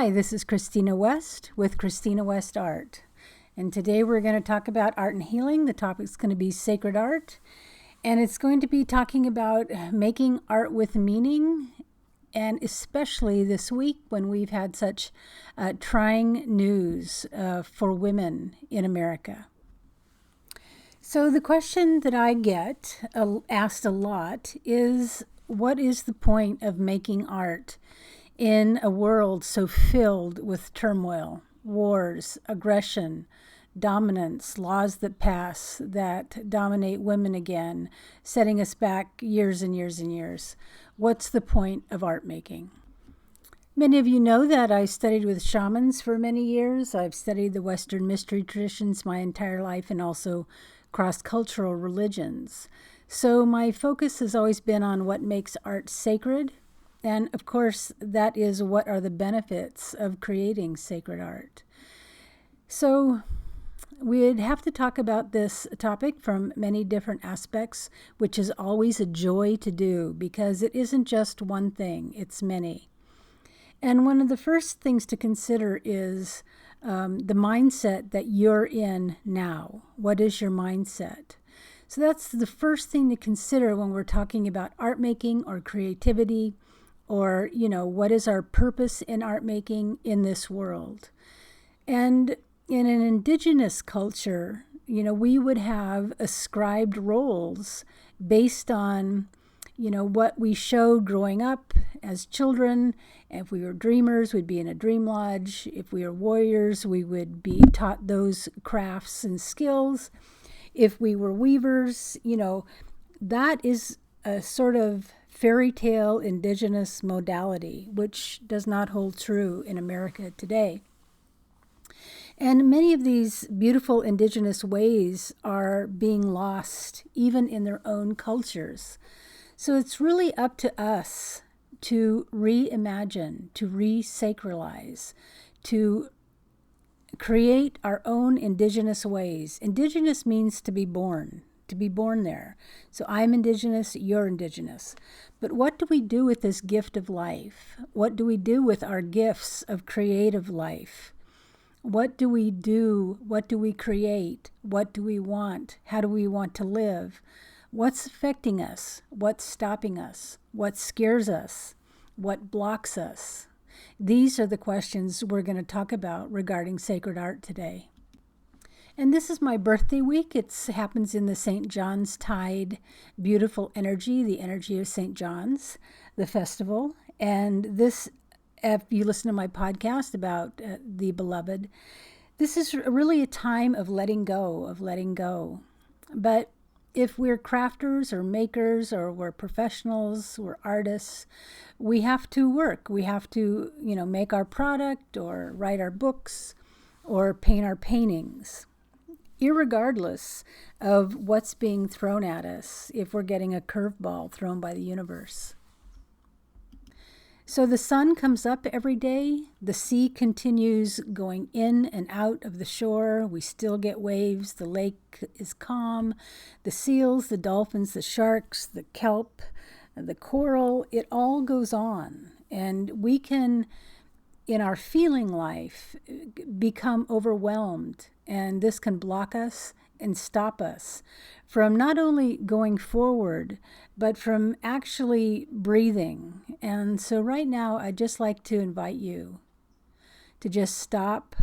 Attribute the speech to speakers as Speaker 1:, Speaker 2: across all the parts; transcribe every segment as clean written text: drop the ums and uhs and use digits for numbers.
Speaker 1: Hi, this is Christina West with Christina West Art. And today we're going to talk about art and healing. The topic's going to be sacred art. And it's going to be talking about making art with meaning, and especially this week when we've had such trying news for women in America. So the question that I get asked a lot is, what is the point of making art in a world so filled with turmoil, wars, aggression, dominance, laws that pass that dominate women again, setting us back years and years and years? What's the point of art making? Many of you know that I studied with shamans for many years. I've studied the Western mystery traditions my entire life and also cross-cultural religions. So my focus has always been on what makes art sacred. And of course, that is what are the benefits of creating sacred art. So we'd have to talk about this topic from many different aspects, which is always a joy to do because it isn't just one thing, it's many. And one of the first things to consider is the mindset that you're in now. What is your mindset? So that's the first thing to consider when we're talking about art making or creativity, or, what is our purpose in art making in this world? And in an indigenous culture, we would have ascribed roles based on, what we showed growing up as children. If we were dreamers, we'd be in a dream lodge. If we were warriors, we would be taught those crafts and skills. If we were weavers, that is a sort of fairy tale indigenous modality, which does not hold true in America today. And many of these beautiful indigenous ways are being lost even in their own cultures. So it's really up to us to reimagine, to re-sacralize, to create our own indigenous ways. Indigenous means to be born there. So I'm indigenous, you're indigenous. But what do we do with this gift of life? What do we do with our gifts of creative life? What do we do? What do we create? What do we want? How do we want to live? What's affecting us? What's stopping us? What scares us? What blocks us? These are the questions we're going to talk about regarding sacred art today. And this is my birthday week. It happens in the St. John's Tide beautiful energy, the energy of St. John's, the festival. And this, if you listen to my podcast about the beloved, this is really a time of letting go. But if we're crafters or makers or we're professionals, we're artists, we have to work. We have to, make our product or write our books or paint our paintings, irregardless of what's being thrown at us, if we're getting a curveball thrown by the universe. So the sun comes up every day. The sea continues going in and out of the shore. We still get waves. The lake is calm. The seals, the dolphins, the sharks, the kelp, the coral, it all goes on. And we can, in our feeling life, become overwhelmed. And this can block us and stop us from not only going forward, but from actually breathing. And so right now, I'd just like to invite you to just stop,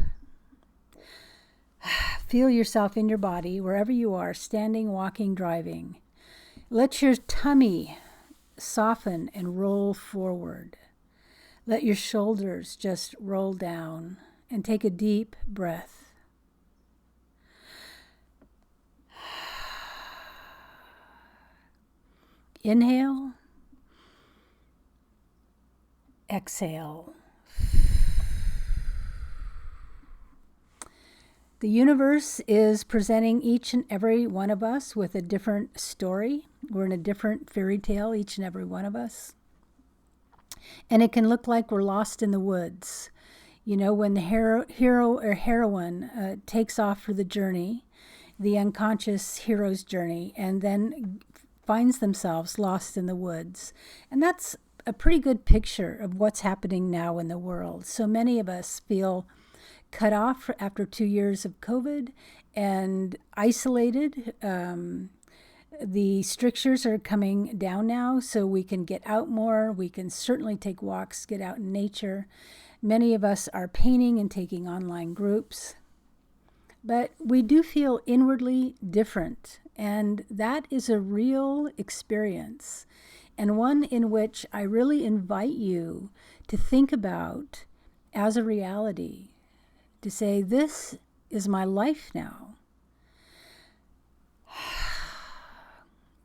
Speaker 1: feel yourself in your body, wherever you are, standing, walking, driving. Let your tummy soften and roll forward. Let your shoulders just roll down and take a deep breath. Inhale, exhale. The universe is presenting each and every one of us with a different story. We're in a different fairy tale, each and every one of us. And it can look like we're lost in the woods. When the hero or heroine takes off for the journey, the unconscious hero's journey, and then finds themselves lost in the woods. And that's a pretty good picture of what's happening now in the world. So many of us feel cut off after 2 years of COVID and isolated. The strictures are coming down now, so we can get out more. We can certainly take walks, get out in nature. Many of us are painting and taking online groups. But we do feel inwardly different, and that is a real experience, and one in which I really invite you to think about as a reality, to say, this is my life now.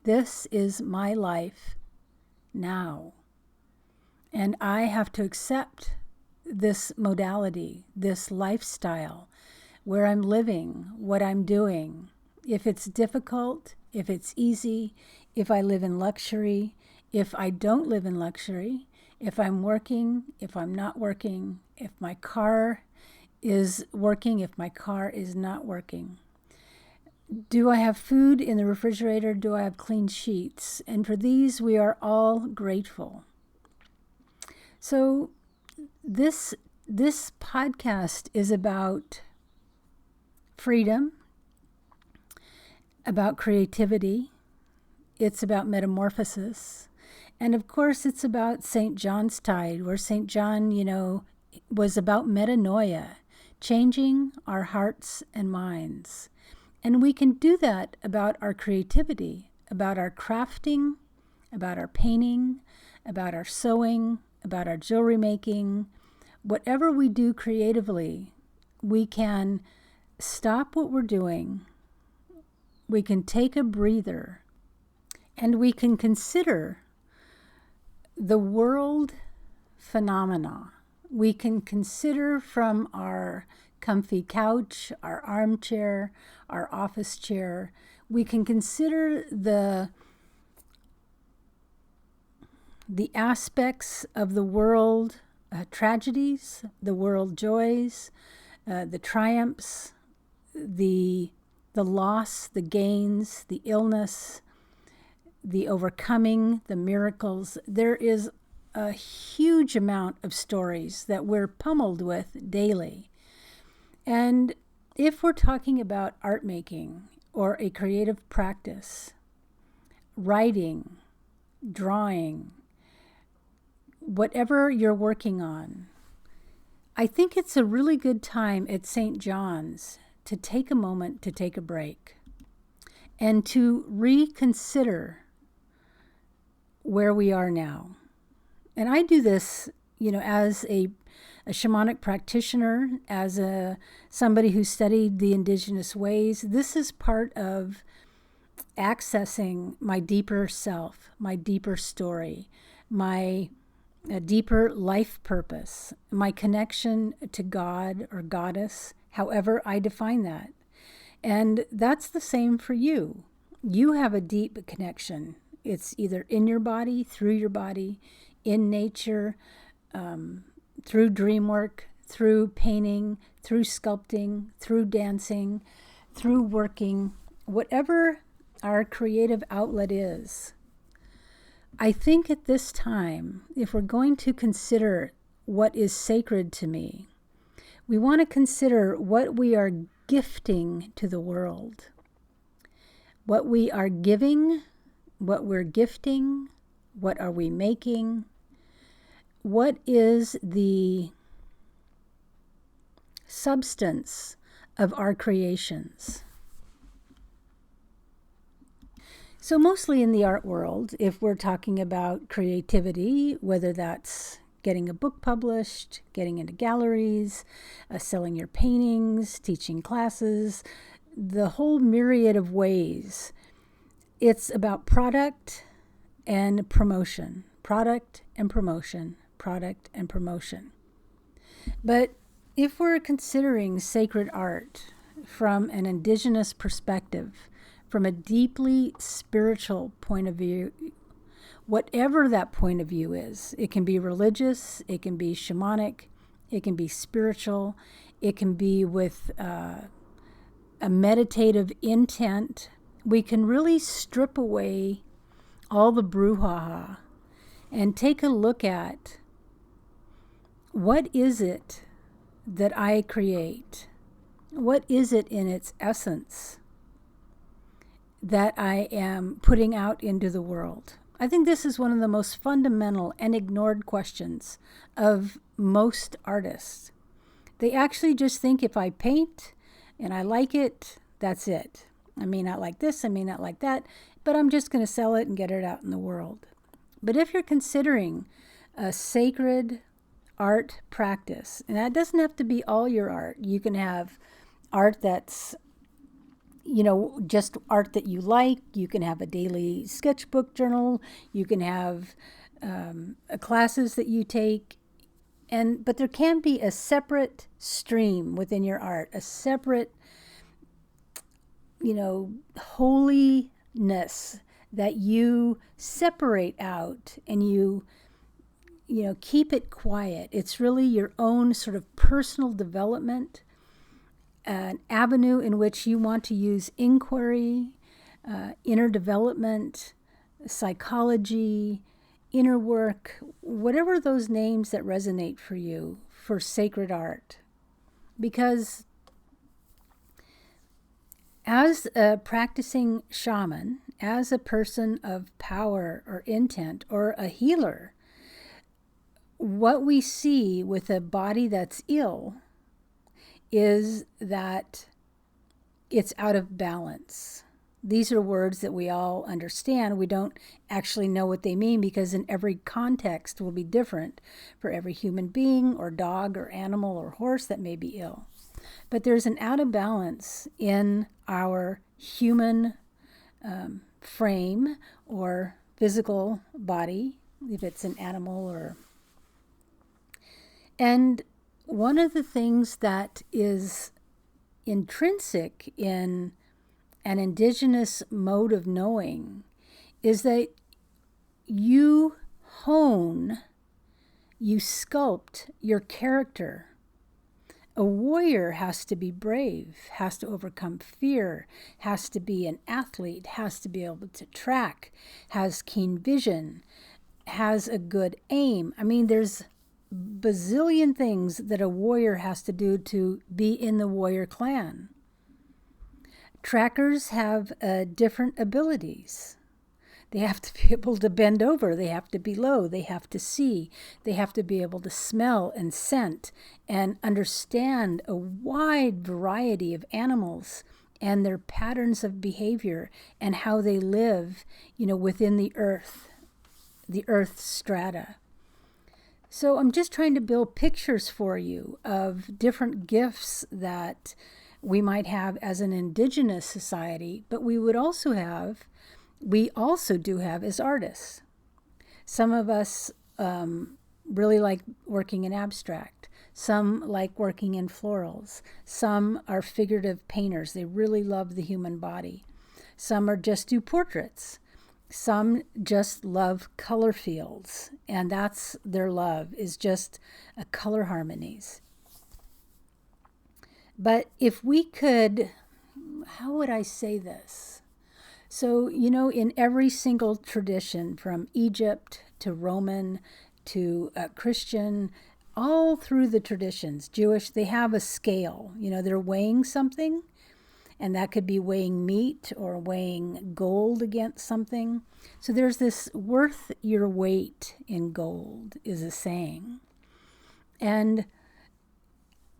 Speaker 1: This is my life now. And I have to accept this modality, this lifestyle, where I'm living, what I'm doing. If it's difficult, if it's easy, if I live in luxury, if I don't live in luxury, if I'm working, if I'm not working, if my car is working, if my car is not working. Do I have food in the refrigerator? Do I have clean sheets? And for these, we are all grateful. So this podcast is about freedom, about creativity. It's about metamorphosis. And of course, it's about St. John's Tide, where St. John, was about metanoia, changing our hearts and minds. And we can do that about our creativity, about our crafting, about our painting, about our sewing, about our jewelry making. Whatever we do creatively, we can stop what we're doing. We can take a breather, and we can consider the world phenomena. We can consider from our comfy couch, our armchair, our office chair. We can consider the aspects of the world tragedies, the world joys, the triumphs, the loss, the gains, the illness, the overcoming, the miracles. There is a huge amount of stories that we're pummeled with daily. And if we're talking about art making or a creative practice, writing, drawing, whatever you're working on, I think it's a really good time at St. John's to take a moment to take a break and to reconsider where we are now. And I do this, as a shamanic practitioner, as somebody who studied the indigenous ways. This is part of accessing my deeper self, my deeper story, my deeper life purpose, my connection to God or goddess, however I define that. And that's the same for you. You have a deep connection. It's either in your body, through your body, in nature, through dream work, through painting, through sculpting, through dancing, through working, whatever our creative outlet is. I think at this time, if we're going to consider what is sacred to me, we want to consider what we are gifting to the world, what we are giving, what we're gifting, what are we making, what is the substance of our creations. So mostly in the art world, if we're talking about creativity, whether that's getting a book published, getting into galleries, selling your paintings, teaching classes, the whole myriad of ways, it's about product and promotion, product and promotion, product and promotion. But if we're considering sacred art from an indigenous perspective, from a deeply spiritual point of view, whatever that point of view is, it can be religious, it can be shamanic, it can be spiritual, it can be with a meditative intent. We can really strip away all the brouhaha and take a look at what is it that I create? What is it in its essence that I am putting out into the world? I think this is one of the most fundamental and ignored questions of most artists. They actually just think if I paint and I like it, that's it. I may not like this, I may not like that, but I'm just going to sell it and get it out in the world. But if you're considering a sacred art practice, and that doesn't have to be all your art. You can have art that's, just art that you like. You can have a daily sketchbook journal. You can have classes that you take. But there can be a separate stream within your art, a separate, holiness that you separate out and you keep it quiet. It's really your own sort of personal development, an avenue in which you want to use inquiry, inner development, psychology, inner work, whatever those names that resonate for you for sacred art. Because as a practicing shaman, as a person of power or intent or a healer, what we see with a body that's ill is that it's out of balance. These are words that we all understand. We don't actually know what they mean because in every context will be different for every human being or dog or animal or horse that may be ill. But there's an out of balance in our human frame or physical body, if it's an animal or... And one of the things that is intrinsic in an indigenous mode of knowing is that you hone, you sculpt your character. A warrior has to be brave, has to overcome fear, has to be an athlete, has to be able to track, has keen vision, has a good aim. I mean, there's bazillion things that a warrior has to do to be in the warrior clan. Trackers have different abilities. They have to be able to bend over. They have to be low. They have to see. They have to be able to smell and scent and understand a wide variety of animals and their patterns of behavior and how they live, within the earth strata. So I'm just trying to build pictures for you of different gifts that we might have as an indigenous society, but we also do have as artists. Some of us really like working in abstract. Some like working in florals. Some are figurative painters. They really love the human body. Some are just do portraits. Some just love color fields, and that's their love, is just color harmonies. But if we could, how would I say this? So, in every single tradition, from Egypt to Roman to Christian, all through the traditions, Jewish, they have a scale. They're weighing something. And that could be weighing meat or weighing gold against something. So there's this worth your weight in gold is a saying. And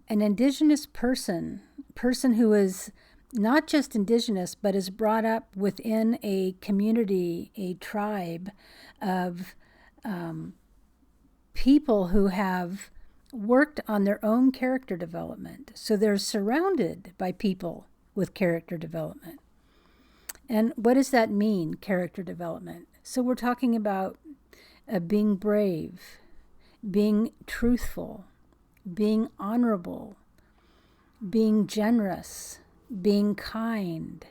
Speaker 1: an indigenous person who is not just indigenous, but is brought up within a community, a tribe of people who have worked on their own character development. So they're surrounded by people with character development. And what does that mean, character development? So we're talking about being brave, being truthful, being honorable, being generous, being kind,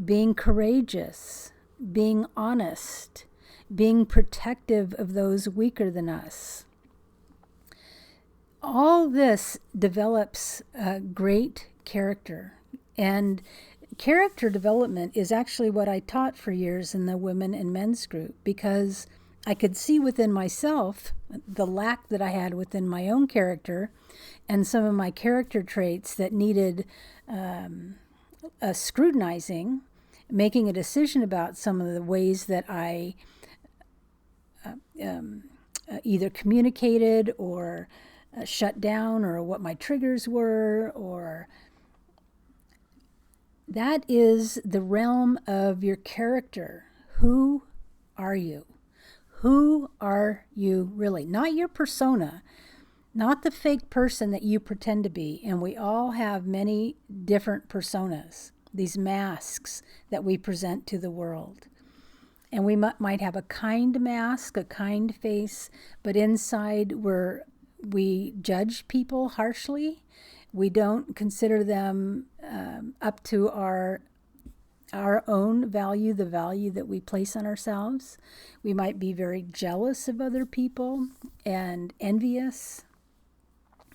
Speaker 1: being courageous, being honest, being protective of those weaker than us. All this develops great character. And character development is actually what I taught for years in the women and men's group, because I could see within myself the lack that I had within my own character and some of my character traits that needed scrutinizing, making a decision about some of the ways that I either communicated or shut down, or what my triggers were, or that is the realm of your character. Who are you? Who are you really? Not your persona, not the fake person that you pretend to be. And we all have many different personas, these masks that we present to the world. And we might have a kind mask, a kind face, but inside we judge people harshly. We don't consider them up to our own value, the value that we place on ourselves. We might be very jealous of other people and envious,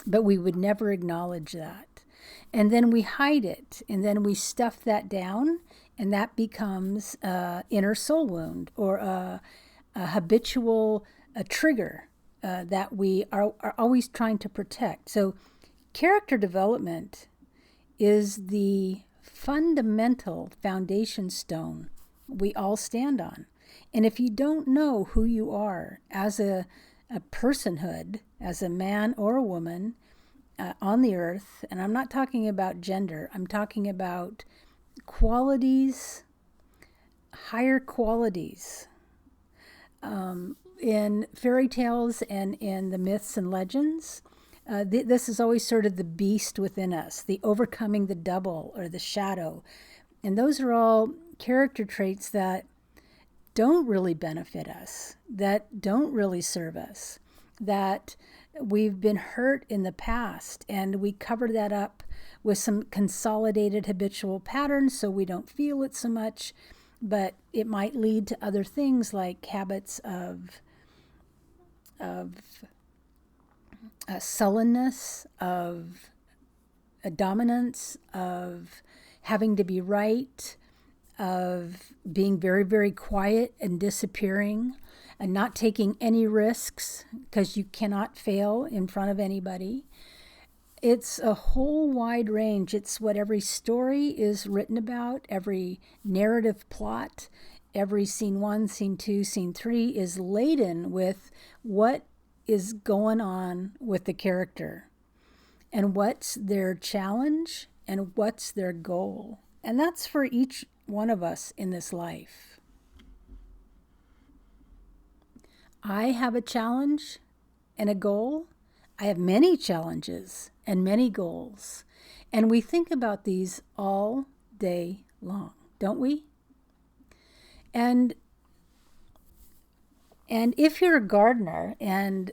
Speaker 1: but we would never acknowledge that. And then we hide it, and then we stuff that down, and that becomes an inner soul wound, or a habitual trigger that we are always trying to protect. So character development is the fundamental foundation stone we all stand on. And if you don't know who you are as a personhood, as a man or a woman on the earth, and I'm not talking about gender, I'm talking about qualities, higher qualities. In fairy tales and in the myths and legends, this is always sort of the beast within us, the overcoming the double or the shadow. And those are all character traits that don't really benefit us, that don't really serve us, that we've been hurt in the past, and we cover that up with some consolidated habitual patterns so we don't feel it so much, but it might lead to other things like habits of sullenness, of dominance, of having to be right, of being very, very quiet and disappearing, and not taking any risks because you cannot fail in front of anybody. It's a whole wide range. It's what every story is written about, every narrative plot, every scene 1, scene 2, scene 3 is laden with what is going on with the character and what's their challenge and what's their goal. And that's for each one of us in this life. I have a challenge and a goal. I have many challenges and many goals. And we think about these all day long, don't we? And if you're a gardener and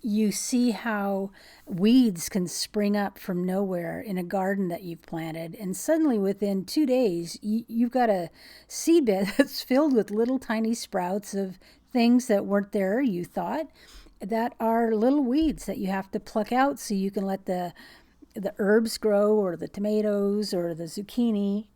Speaker 1: you see how weeds can spring up from nowhere in a garden that you've planted, and suddenly within 2 days, you've got a seedbed that's filled with little tiny sprouts of things that weren't there, you thought, that are little weeds that you have to pluck out so you can let the herbs grow, or the tomatoes or the zucchini.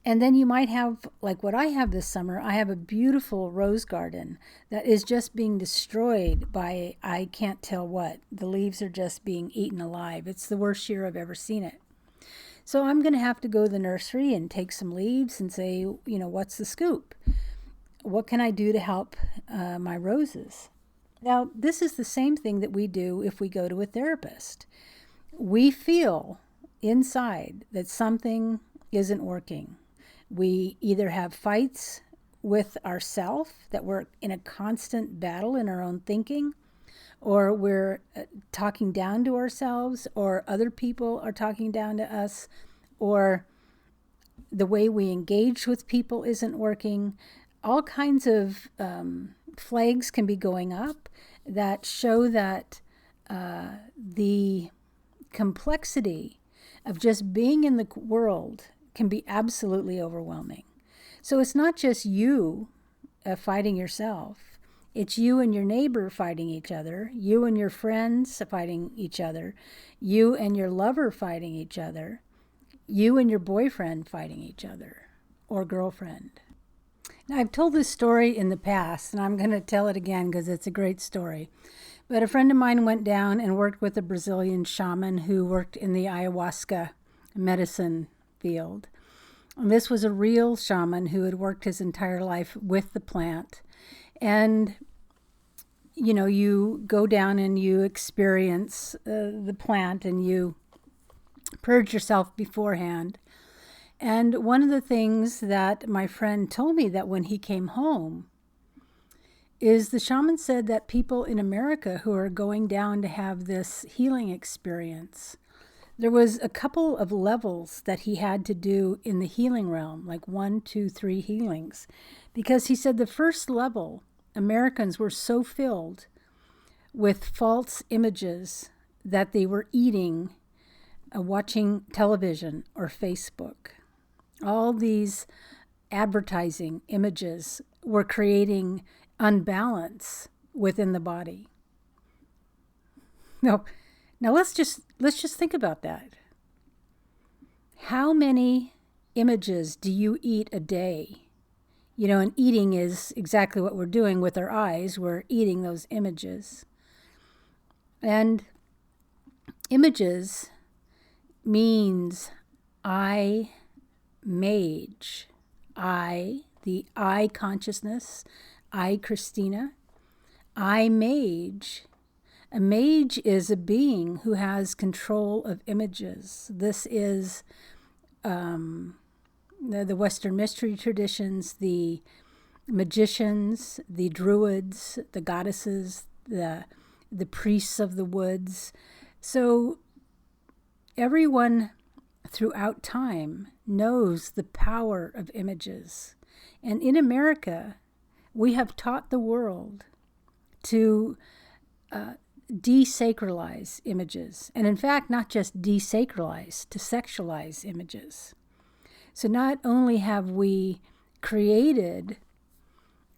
Speaker 1: And then you might have, like what I have this summer, I have a beautiful rose garden that is just being destroyed by I can't tell what. The leaves are just being eaten alive. It's the worst year I've ever seen it. So I'm going to have to go to the nursery and take some leaves and say, what's the scoop? What can I do to help my roses? Now, this is the same thing that we do if we go to a therapist. We feel inside that something isn't working. We either have fights with ourselves, that we're in a constant battle in our own thinking, or we're talking down to ourselves, or other people are talking down to us, or the way we engage with people isn't working. All kinds of flags can be going up that show that the complexity of just being in the world can be absolutely overwhelming. So it's not just you fighting yourself. It's you and your neighbor fighting each other, you and your friends fighting each other, you and your lover fighting each other, you and your boyfriend fighting each other, or girlfriend. I've told this story in the past, and I'm going to tell it again because it's a great story. But a friend of mine went down and worked with a Brazilian shaman who worked in the ayahuasca medicine field. And this was a real shaman who had worked his entire life with the plant. And, you know, you go down and you experience the plant and you purge yourself beforehand. And one of the things that my friend told me that when he came home is the shaman said that people in America who are going down to have this healing experience, there was a couple of levels that he had to do in the healing realm, like 1, 2, 3 healings. Because he said the first level, Americans were so filled with false images that they were eating, watching television or Facebook. All these advertising images were creating unbalance within the body. Now let's just think about that. How many images do you eat a day? You know, and eating is exactly what we're doing with our eyes. We're eating those images. And images means I mage. The I consciousness, I, Christina. I mage. A mage is a being who has control of images. This is the Western mystery traditions, the magicians, the druids, the goddesses, the priests of the woods. So everyone throughout time knows the power of images. And in America, we have taught the world to desacralize images. And in fact, not just desacralize, to sexualize images. So not only have we created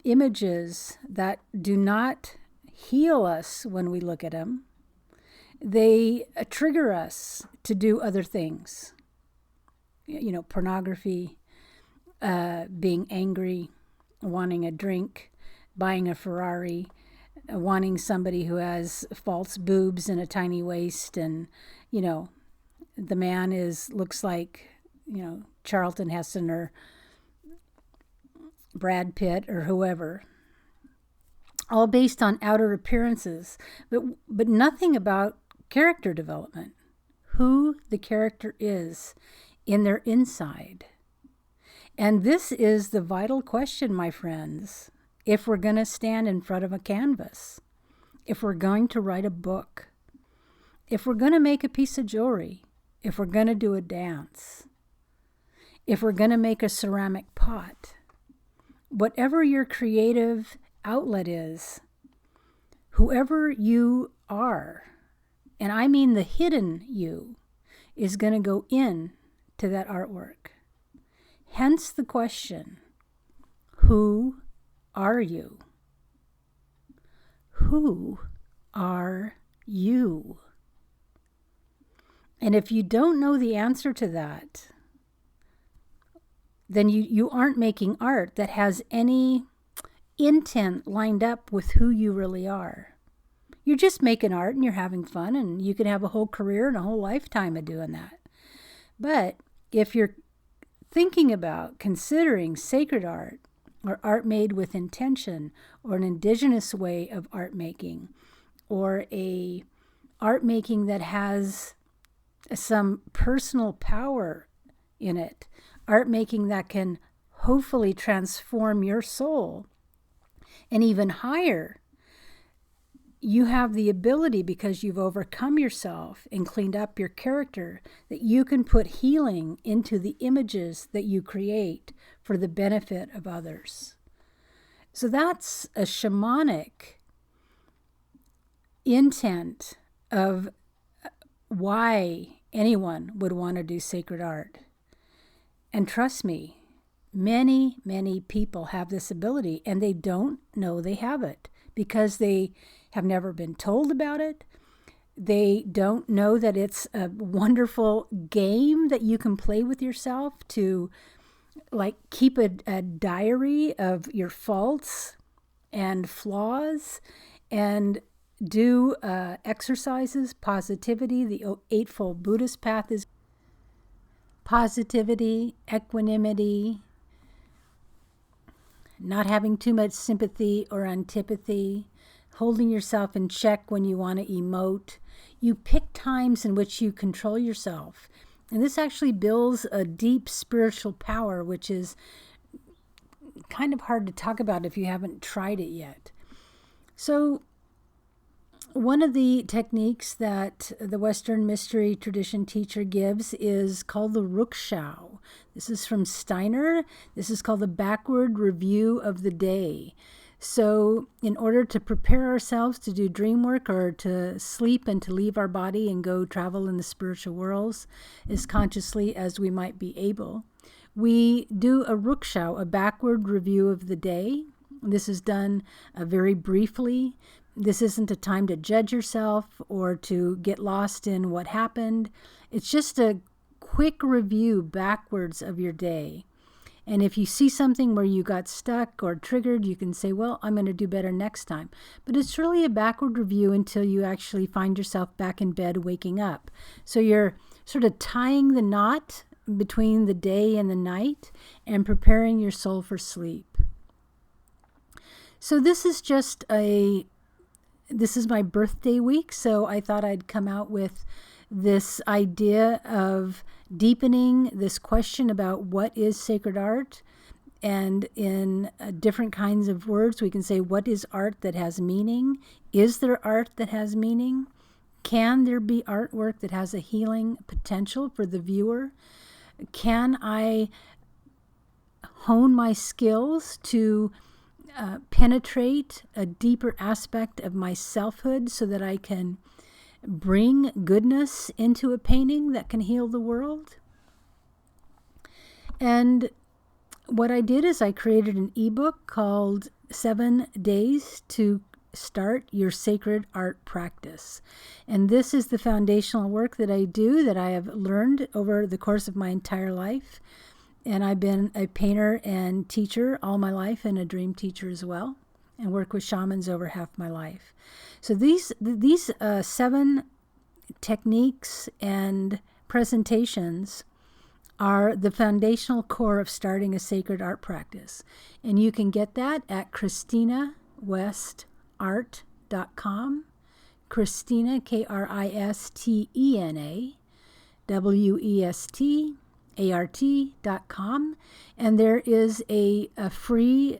Speaker 1: images that do not heal us when we look at them, they trigger us to do other things. You know, pornography, being angry, wanting a drink, buying a Ferrari, wanting somebody who has false boobs and a tiny waist, and, you know, the man looks like, you know, Charlton Heston or Brad Pitt or whoever. All based on outer appearances, but nothing about character development. Who the character is in their inside. And this is the vital question, my friends, if we're going to stand in front of a canvas, if we're going to write a book, if we're going to make a piece of jewelry, if we're going to do a dance, if we're going to make a ceramic pot, whatever your creative outlet is, whoever you are, and I mean the hidden you, is going to go in to that artwork. Hence the question, who are you? Who are you? And if you don't know the answer to that, then you aren't making art that has any intent lined up with who you really are. You're just making art and you're having fun, and you can have a whole career and a whole lifetime of doing that. But if you're thinking about considering sacred art or art made with intention, or an indigenous way of art making, or a art making that has some personal power in it, art making that can hopefully transform your soul, and even higher, you have the ability, because you've overcome yourself and cleaned up your character, that you can put healing into the images that you create for the benefit of others. So that's a shamanic intent of why anyone would want to do sacred art. And trust me, many, many people have this ability, and they don't know they have it because they have never been told about it. They don't know that it's a wonderful game that you can play with yourself to like keep a diary of your faults and flaws, and do exercises. Positivity, the Eightfold Buddhist Path is positivity, equanimity, not having too much sympathy or antipathy, holding yourself in check when you want to emote. You pick times in which you control yourself. And this actually builds a deep spiritual power, which is kind of hard to talk about if you haven't tried it yet. So one of the techniques that the Western mystery tradition teacher gives is called the Rukshao. This is from Steiner. This is called the backward review of the day. So in order to prepare ourselves to do dream work or to sleep and to leave our body and go travel in the spiritual worlds as consciously as we might be able, we do a Rukshao, a backward review of the day. This is done very briefly. This isn't a time to judge yourself or to get lost in what happened. It's just a quick review backwards of your day. And if you see something where you got stuck or triggered, you can say, well, I'm going to do better next time. But it's really a backward review until you actually find yourself back in bed waking up. So you're sort of tying the knot between the day and the night and preparing your soul for sleep. So this is my birthday week, so I thought I'd come out with this idea of deepening this question about what is sacred art. And in different kinds of words, we can say, what is art that has meaning? Is there art that has meaning? Can there be artwork that has a healing potential for the viewer? Can I hone my skills to penetrate a deeper aspect of my selfhood so that I can bring goodness into a painting that can heal the world? And what I did is I created an ebook called 7 Days to Start Your Sacred Art Practice. And this is the foundational work that I do, that I have learned over the course of my entire life. And I've been a painter and teacher all my life, and a dream teacher as well, and work with shamans over half my life. So these 7 techniques and presentations are the foundational core of starting a sacred art practice. And you can get that at KristinaWestArt.com. Kristina, Kristena, WESTART.com. And there is a free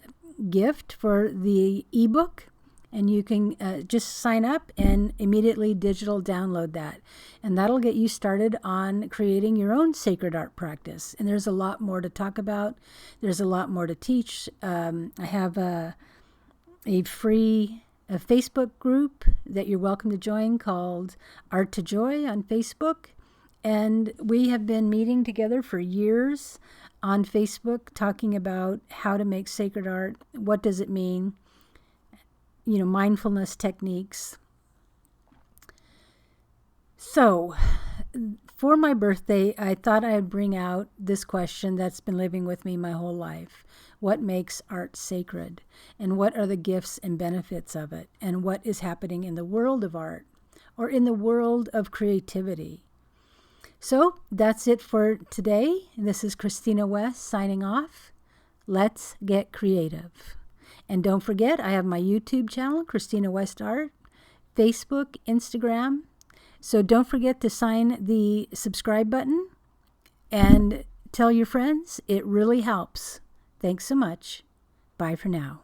Speaker 1: gift for the ebook, and you can just sign up and immediately digital download that. And that'll get you started on creating your own sacred art practice. And there's a lot more to talk about. There's a lot more to teach. I have a free Facebook group that you're welcome to join called Art to Joy on Facebook. And we have been meeting together for years on Facebook, talking about how to make sacred art. What does it mean? Mindfulness techniques. So, for my birthday, I thought I'd bring out this question that's been living with me my whole life. What makes art sacred? And what are the gifts and benefits of it? And what is happening in the world of art, or in the world of creativity? So that's it for today. This is Kristina West signing off. Let's get creative. And don't forget, I have my YouTube channel, Kristina West Art, Facebook, Instagram. So don't forget to sign the subscribe button and tell your friends. It really helps. Thanks so much. Bye for now.